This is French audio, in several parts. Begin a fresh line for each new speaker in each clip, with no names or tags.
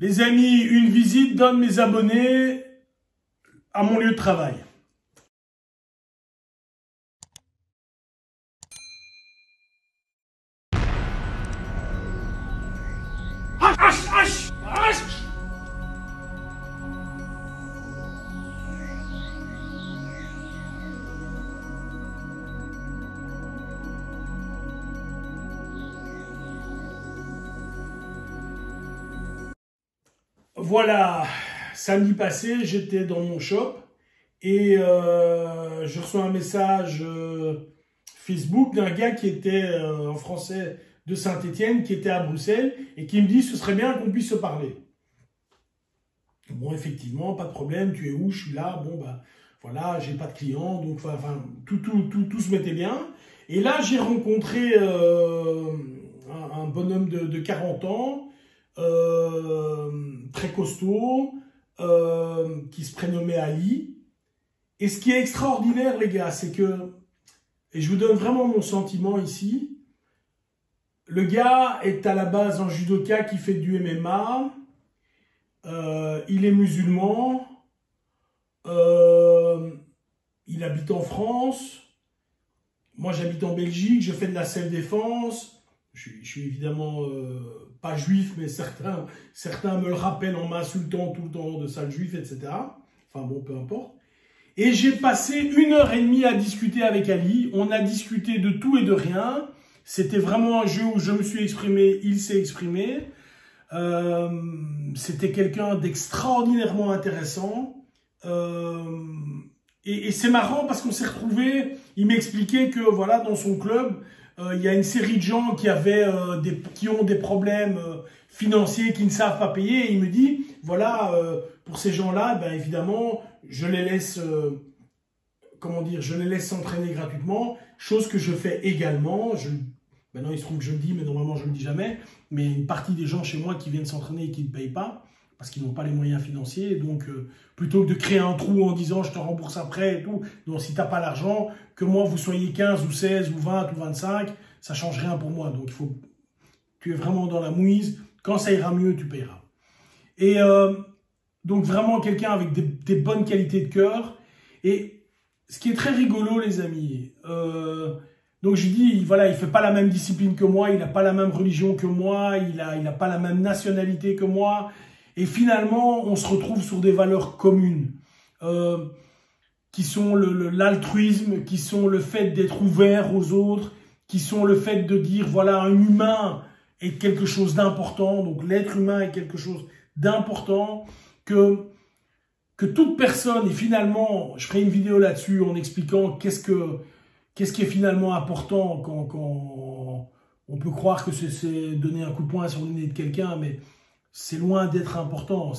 Les amis, une visite d'un de mes abonnés à mon lieu de travail. Voilà, samedi passé, j'étais dans mon shop et je reçois un message Facebook d'un gars qui était en français de Saint-Étienne, qui était à Bruxelles et qui me dit ce serait bien qu'on puisse se parler. Bon, effectivement, pas de problème, tu es où? Je suis là, bon, bah voilà, j'ai pas de clients, donc enfin, tout se mettait bien. Et là, j'ai rencontré un bonhomme de 40 ans, très costaud, qui se prénommait Ali. Et ce qui est extraordinaire, les gars, c'est que, et je vous donne vraiment mon sentiment ici, le gars est à la base un judoka qui fait du MMA, il est musulman, il habite en France, moi j'habite en Belgique, je fais de la self-défense, je suis évidemment pas juif, mais certains me le rappellent en m'insultant tout le temps de sale juif, etc. Enfin bon, peu importe. Et j'ai passé 1h30 à discuter avec Ali. On a discuté de tout et de rien. C'était vraiment un jeu où je me suis exprimé, il s'est exprimé. C'était quelqu'un d'extraordinairement intéressant. Et c'est marrant parce qu'on s'est retrouvés. Il m'expliquait que voilà, dans son club, il y a une série de gens qui ont des problèmes financiers, qui ne savent pas payer. Et il me dit, voilà, pour ces gens-là, ben évidemment, je les laisse, je les laisse s'entraîner gratuitement, chose que je fais également. Maintenant, il se trouve que je le dis, mais normalement, je ne le dis jamais. Mais une partie des gens chez moi qui viennent s'entraîner et qui ne payent pas, parce qu'ils n'ont pas les moyens financiers. Donc, plutôt que de créer un trou en disant je te rembourse après et tout, donc si tu n'as pas l'argent, que moi vous soyez 15 ou 16 ou 20 ou 25, ça ne change rien pour moi. Donc, tu es vraiment dans la mouise. Quand ça ira mieux, tu paieras. Et donc, vraiment quelqu'un avec des bonnes qualités de cœur. Et ce qui est très rigolo, les amis, donc je dis, voilà, il ne fait pas la même discipline que moi, il n'a pas la même religion que moi, il n'a pas la même nationalité que moi. Et finalement, on se retrouve sur des valeurs communes, qui sont l'altruisme, qui sont le fait d'être ouvert aux autres, qui sont le fait de dire, voilà, un humain est quelque chose d'important, donc l'être humain est quelque chose d'important, que toute personne, et finalement, je ferai une vidéo là-dessus en expliquant qu'est-ce qui est finalement important quand on peut croire que c'est donner un coup de poing sur le nez de quelqu'un, mais c'est loin d'être important.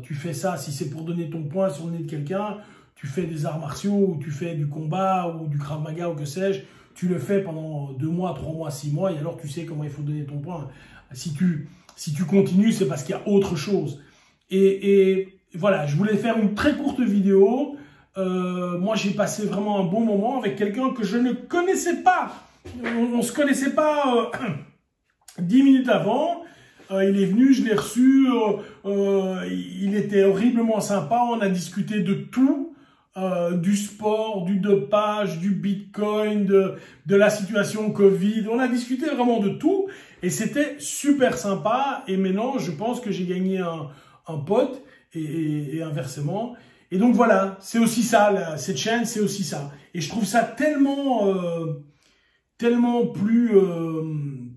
Tu fais ça, si c'est pour donner ton poing sur le nez de quelqu'un, tu fais des arts martiaux, ou tu fais du combat, ou du Krav Maga, ou que sais-je, tu le fais pendant 2 mois, 3 mois, 6 mois, et alors tu sais comment il faut donner ton poing. Si tu continues, c'est parce qu'il y a autre chose. Et voilà, je voulais faire une très courte vidéo. Moi, j'ai passé vraiment un bon moment avec quelqu'un que je ne connaissais pas. On ne se connaissait pas 10 minutes avant. Il est venu, je l'ai reçu. Il était horriblement sympa. On a discuté de tout. Du sport, du dopage, du bitcoin, de la situation Covid. On a discuté vraiment de tout. Et c'était super sympa. Et maintenant, je pense que j'ai gagné un pote. Et inversement. Et donc voilà, c'est aussi ça, cette chaîne, c'est aussi ça. Et je trouve ça tellement plus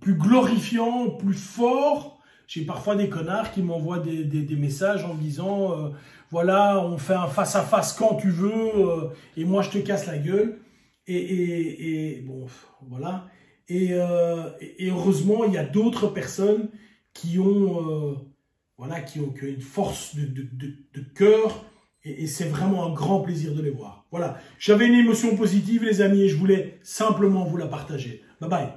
glorifiant, plus fort. J'ai parfois des connards qui m'envoient des messages en me disant voilà, on fait un face-à-face quand tu veux, et moi je te casse la gueule. Et bon, voilà. Et heureusement, il y a d'autres personnes qui ont... voilà, qui ont une force de cœur, et c'est vraiment un grand plaisir de les voir. Voilà, j'avais une émotion positive, les amis, et je voulais simplement vous la partager. Bye bye.